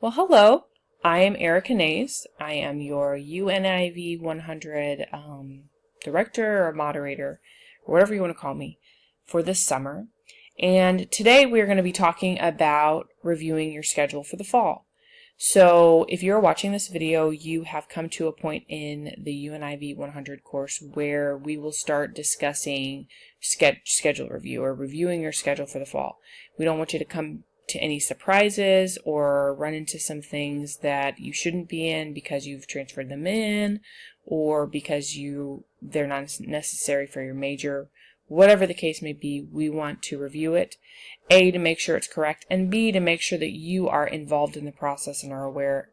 Well, hello. I am Erica Nays. I am your UNIV 100 director or moderator, or whatever you want to call me, for this summer. And today we're going to be talking about reviewing your schedule for the fall. So if you're watching this video, you have come to a point in the UNIV 100 course where we will start discussing schedule review or reviewing your schedule for the fall. We don't want you to come to any surprises or run into some things that you shouldn't be in because you've transferred them in or because they're not necessary for your major. Whatever the case may be, we want to review it, A, to make sure it's correct, and B, to make sure that you are involved in the process and are aware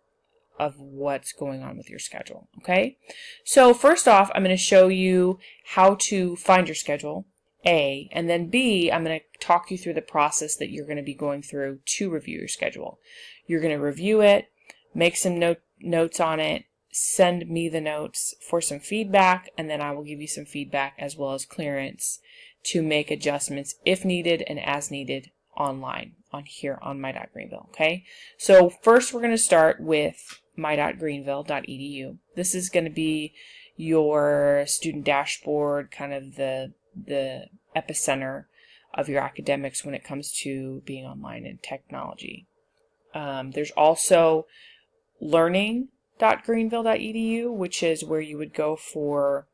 of what's going on with your schedule, okay? So first off, I'm going to show you how to find your schedule, A, and then B, I'm going to talk you through the process that you're going to be going through to review your schedule. You're going to review it, make some notes on it, send me the notes for some feedback, and then I will give you some feedback as well as clearance to make adjustments if needed and as needed online here on my.greenville, okay? So first we're going to start with my.greenville.edu. This is going to be your student dashboard, kind of the epicenter of your academics when it comes to being online and technology. There's also learning.greenville.edu, which is where you would go for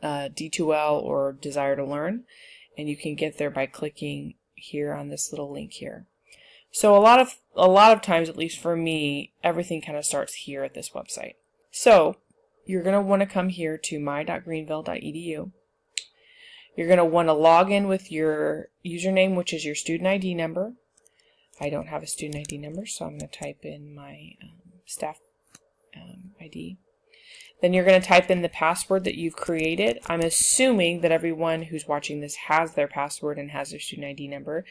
D2L or Desire to Learn, and you can get there by clicking here on this little link here. So a lot of times, at least for me, everything kind of starts here at this website. So you're going to want to come here to my.greenville.edu. You're going to want to log in with your username, which is your student ID number. I don't have a student ID number, so I'm going to type in my staff ID. Then you're going to type in the password that you've created. I'm assuming that everyone who's watching this has their password and has their student ID number.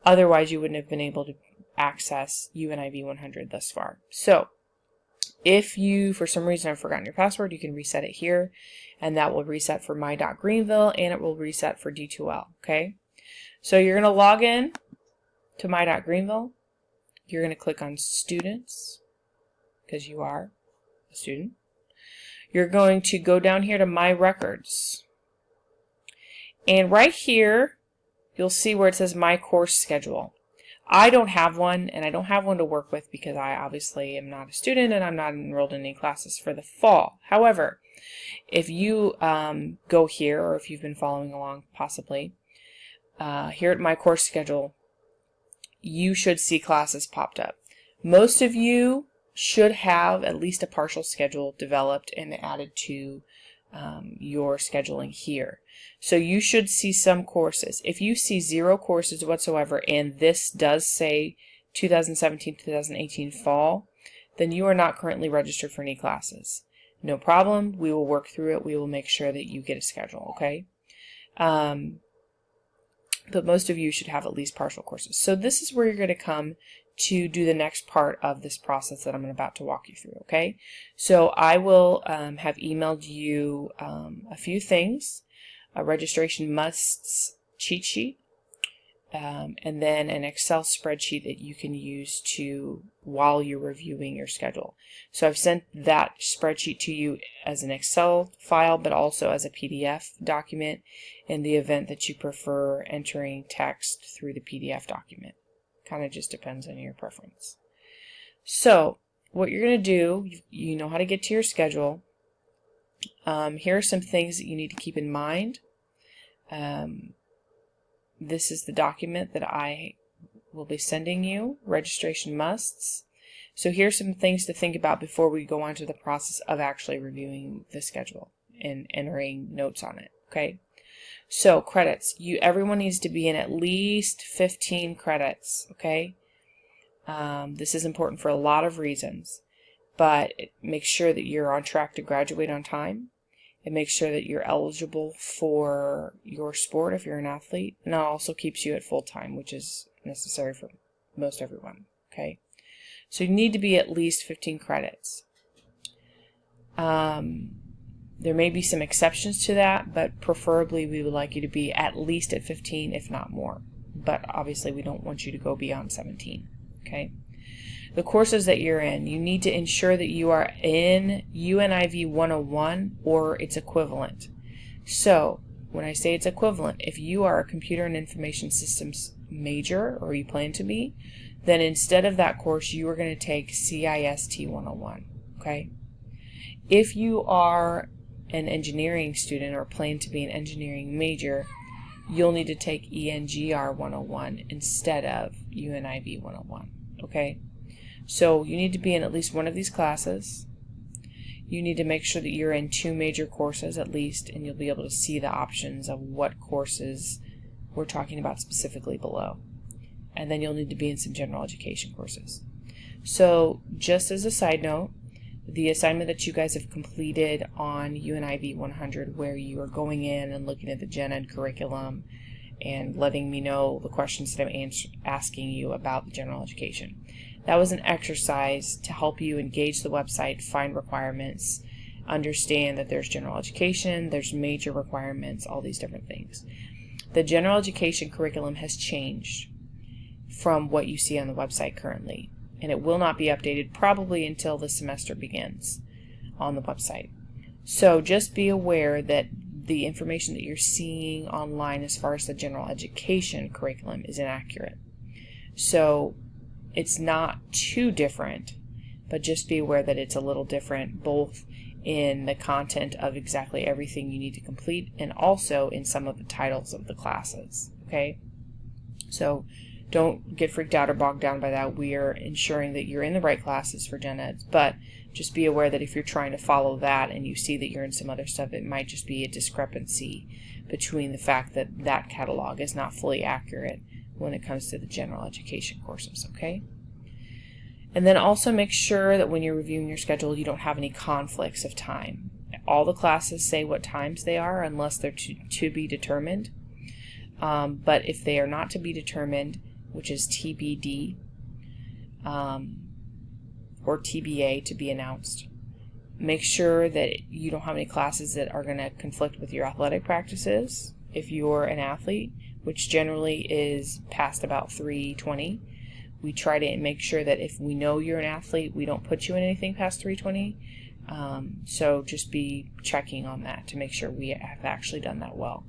Otherwise, you wouldn't have been able to access UNIV 100 thus far. So if you, for some reason, have forgotten your password, you can reset it here, and that will reset for my.greenville, and it will reset for D2L, okay? So you're going to log in to my.greenville. You're going to click on Students, because you are a student. You're going to go down here to My Records. And right here, you'll see where it says My Course Schedule. I don't have one, and I don't have one to work with because I obviously am not a student and I'm not enrolled in any classes for the fall. However, if you go here, or if you've been following along possibly, here at My Course Schedule, you should see classes popped up. Most of you should have at least a partial schedule developed and added to your scheduling here. So you should see some courses. If you see 0 courses whatsoever and this does say 2017-2018 fall, then you are not currently registered for any classes. No problem. We will work through it. We will make sure that you get a schedule, okay? But most of you should have at least partial courses. So this is where you're going to come to do the next part of this process that I'm about to walk you through, okay? So I will have emailed you a few things, a registration musts cheat sheet, and then an Excel spreadsheet that you can use while you're reviewing your schedule. So I've sent that spreadsheet to you as an Excel file, but also as a PDF document in the event that you prefer entering text through the PDF document. Kind of just depends on your preference. So what you're going to do, you know how to get to your schedule. Here are some things that you need to keep in mind. This is the document that I will be sending you, registration musts. So here's some things to think about before we go on to the process of actually reviewing the schedule and entering notes on it, okay? So credits, everyone needs to be in at least 15 credits, okay? This is important for a lot of reasons, but make sure that you're on track to graduate on time. It makes sure that you're eligible for your sport if you're an athlete, and it also keeps you at full time, which is necessary for most everyone, okay? So you need to be at least 15 credits. There may be some exceptions to that, but preferably we would like you to be at least at 15, if not more. But obviously we don't want you to go beyond 17, okay? the courses that you're in, you need to ensure that you are in UNIV 101 or its equivalent. So when I say it's equivalent, if you are a computer and information systems major, or you plan to be, then instead of that course you are going to take CIST 101. Okay? If you are an engineering student or plan to be an engineering major, you'll need to take ENGR 101 instead of UNIV 101. Okay? So you need to be in at least one of these classes. You need to make sure that you're in 2 major courses at least, and you'll be able to see the options of what courses we're talking about specifically below. And then you'll need to be in some general education courses. So just as a side note, the assignment that you guys have completed on UNIV 100, where you are going in and looking at the gen ed curriculum and letting me know the questions that I'm asking you about the general education. That was an exercise to help you engage the website, find requirements, understand that there's general education, there's major requirements, all these different things. The general education curriculum has changed from what you see on the website currently, and it will not be updated probably until the semester begins on the website. So just be aware that the information that you're seeing online as far as the general education curriculum is inaccurate. So it's not too different, but just be aware that it's a little different both in the content of exactly everything you need to complete and also in some of the titles of the classes. Okay? So don't get freaked out or bogged down by that. We are ensuring that you're in the right classes for gen eds, but just be aware that if you're trying to follow that and you see that you're in some other stuff, it might just be a discrepancy between the fact that that catalog is not fully accurate when it comes to the general education courses. Okay? And then also make sure that when you're reviewing your schedule, you don't have any conflicts of time. All the classes say what times they are unless they're to be determined. But if they are not to be determined, which is TBD, or TBA, to be announced, make sure that you don't have any classes that are going to conflict with your athletic practices if you're an athlete, which generally is past about 3:20. We try to make sure that if we know you're an athlete, we don't put you in anything past 3:20. So just be checking on that to make sure we have actually done that well.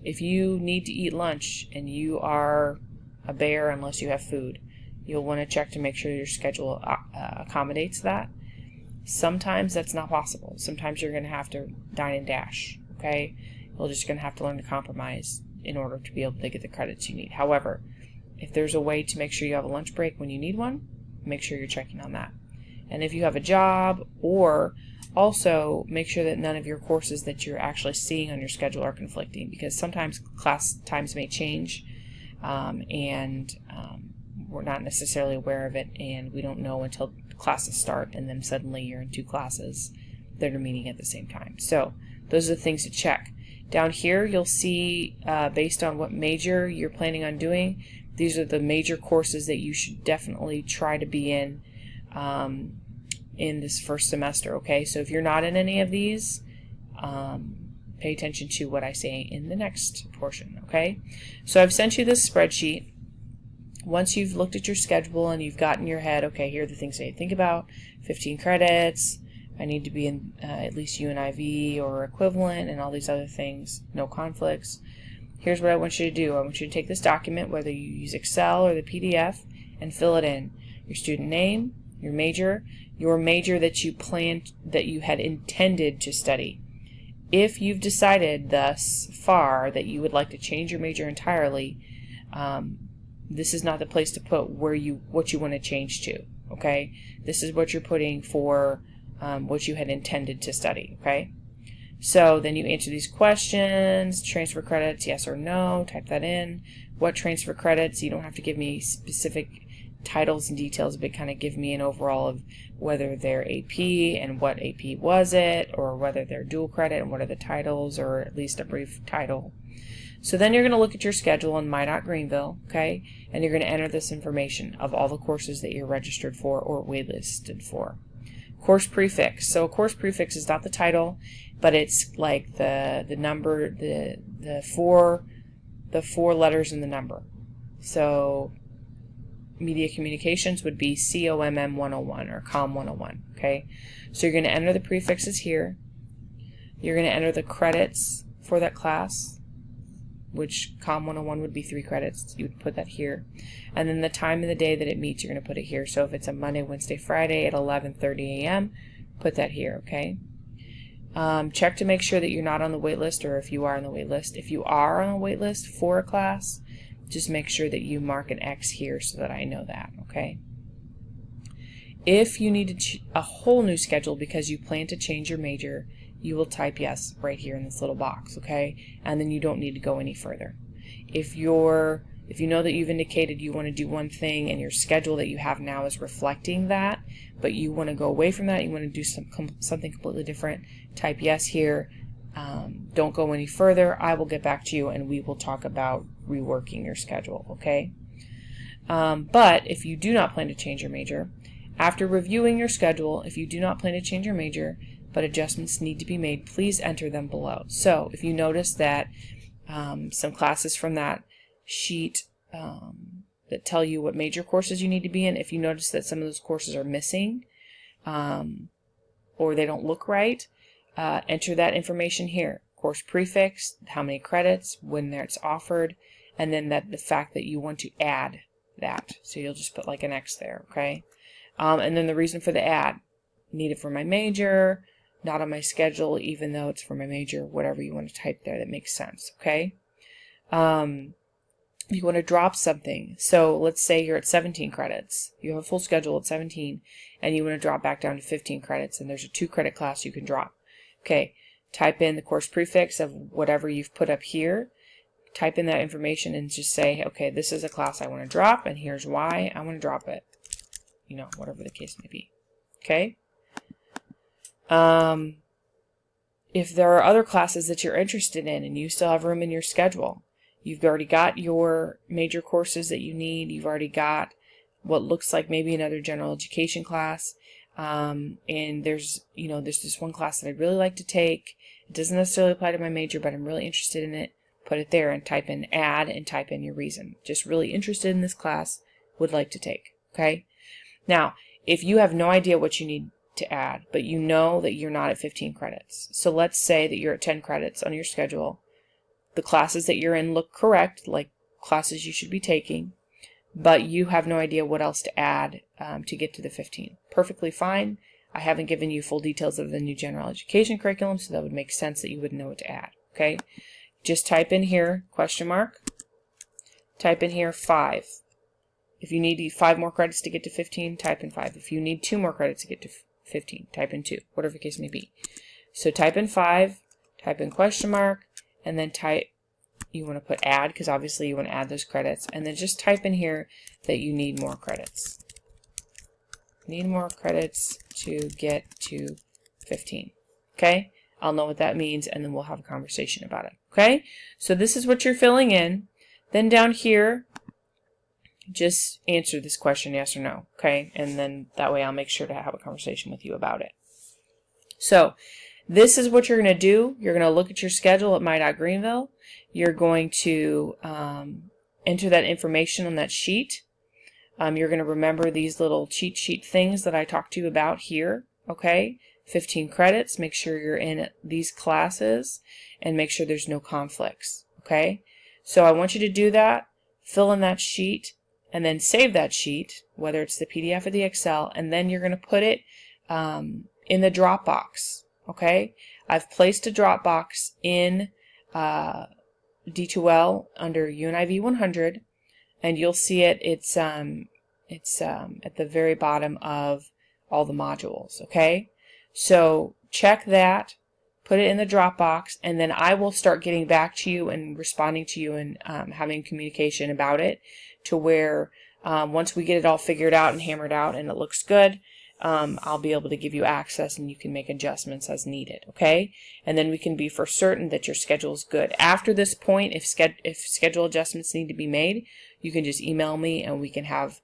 If you need to eat lunch and you are a bear unless you have food, you'll want to check to make sure your schedule accommodates that. Sometimes that's not possible. Sometimes you're going to have to dine and dash. Okay? You're just going to have to learn to compromise in order to be able to get the credits you need. However, if there's a way to make sure you have a lunch break when you need one, make sure you're checking on that. And if you have a job, or also make sure that none of your courses that you're actually seeing on your schedule are conflicting, because sometimes class times may change and we're not necessarily aware of it, and we don't know until classes start, and then suddenly you're in 2 classes that are meeting at the same time. So those are the things to check. Down here you'll see based on what major you're planning on doing, these are the major courses that you should definitely try to be in this first semester. Okay, so if you're not in any of these, pay attention to what I say in the next portion. Okay, so I've sent you this spreadsheet. Once you've looked at your schedule and you've gotten your head, okay, here are the things that you think about: 15 credits, I need to be in at least UNIV or equivalent, and all these other things, no conflicts. Here's what I want you to do. I want you to take this document, whether you use Excel or the PDF, and fill it in. Your student name, your major that you planned, that you had intended to study. If you've decided thus far that you would like to change your major entirely, this is not the place to put what you want to change to. Okay, this is what you're putting for what you had intended to study. Okay, so then you answer these questions. Transfer credits, yes or no, type that in. What transfer credits? You don't have to give me specific titles and details, but kind of give me an overall of whether they're AP and what AP was it, or whether they're dual credit and what are the titles, or at least a brief title. So then you're going to look at your schedule in Minot Greenville, okay, and you're going to enter this information of all the courses that you're registered for or waitlisted for. Course prefix. So a course prefix is not the title, but it's like the number, the four letters in the number. So media communications would be COMM 101 or COM 101, okay? So you're going to enter the prefixes here. You're going to enter the credits for that class, which COM 101 would be 3 credits. You would put that here. And then the time of the day that it meets, you're going to put it here. So if it's a Monday, Wednesday, Friday at 11:30 a.m., put that here, okay? Check to make sure that you're not on the wait list, or if you are on the wait list. If you are on a wait list for a class, just make sure that you mark an X here so that I know that, okay? If you need a whole new schedule because you plan to change your major, you will type yes right here in this little box, okay? And then you don't need to go any further. If you know that you've indicated you want to do one thing and your schedule that you have now is reflecting that, but you want to go away from that, you want to do something completely different, type yes here. Don't go any further. I will get back to you and we will talk about reworking your schedule, okay? But if you do not plan to change your major, after reviewing your schedule, if you do not plan to change your major, but adjustments need to be made, please enter them below. So if you notice that some classes from that sheet that tell you what major courses you need to be in, if you notice that some of those courses are missing or they don't look right, enter that information here. Course prefix, how many credits, when it's offered, and then the fact that you want to add that. So you'll just put like an X there, okay? And then the reason for the add. Need it for my major, not on my schedule, even though it's for my major, whatever you want to type there that makes sense, okay? You want to drop something. So let's say you're at 17 credits. You have a full schedule at 17, and you want to drop back down to 15 credits, and there's a 2-credit class you can drop. Okay, type in the course prefix of whatever you've put up here. Type in that information and just say, okay, this is a class I want to drop, and here's why I want to drop it. You know, whatever the case may be. Okay? If there are other classes that you're interested in and you still have room in your schedule, you've already got your major courses that you need, you've already got what looks like maybe another general education class, and there's this one class that I'd really like to take. It doesn't necessarily apply to my major, but I'm really interested in it. Put it there and type in add and type in your reason. Just really interested in this class, would like to take, okay? Now, if you have no idea what you need to add, but you know that you're not at 15 credits. So let's say that you're at 10 credits on your schedule. The classes that you're in look correct, like classes you should be taking, but you have no idea what else to add to get to the 15. Perfectly fine. I haven't given you full details of the new general education curriculum, so that would make sense that you would know what to add, okay? Just type in here, question mark, type in here 5. If you need 5 more credits to get to 15, type in 5. If you need 2 more credits to get to 15, type in 2, whatever the case may be. So type in 5, type in question mark, and then you want to put add, because obviously you want to add those credits, and then just type in here that you need more credits. Need more credits to get to 15. Okay? I'll know what that means, and then we'll have a conversation about it. Okay? So this is what you're filling in. Then down here, just answer this question, yes or no. Okay? And then that way I'll make sure to have a conversation with you about it. So this is what you're going to do. You're going to look at your schedule at My.Greenville. You're going to enter that information on that sheet. You're going to remember these little cheat sheet things that I talked to you about here. Okay? 15 credits. Make sure you're in these classes and make sure there's no conflicts. Okay? So I want you to do that. Fill in that sheet and then save that sheet, whether it's the PDF or the Excel, and then you're going to put it in the Dropbox. Okay? I've placed a Dropbox in D2L under UNIV 100, and you'll see it. It's at the very bottom of all the modules. Okay? So check that, put it in the Dropbox, and then I will start getting back to you and responding to you and having communication about it to where once we get it all figured out and hammered out and it looks good, I'll be able to give you access and you can make adjustments as needed, okay? And then we can be for certain that your schedule is good. After this point, if schedule adjustments need to be made, you can just email me and we can have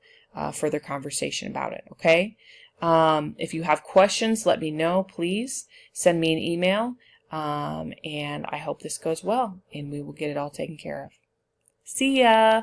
further conversation about it, okay? If you have questions, let me know, please. Send me an email, and I hope this goes well, and we will get it all taken care of. See ya!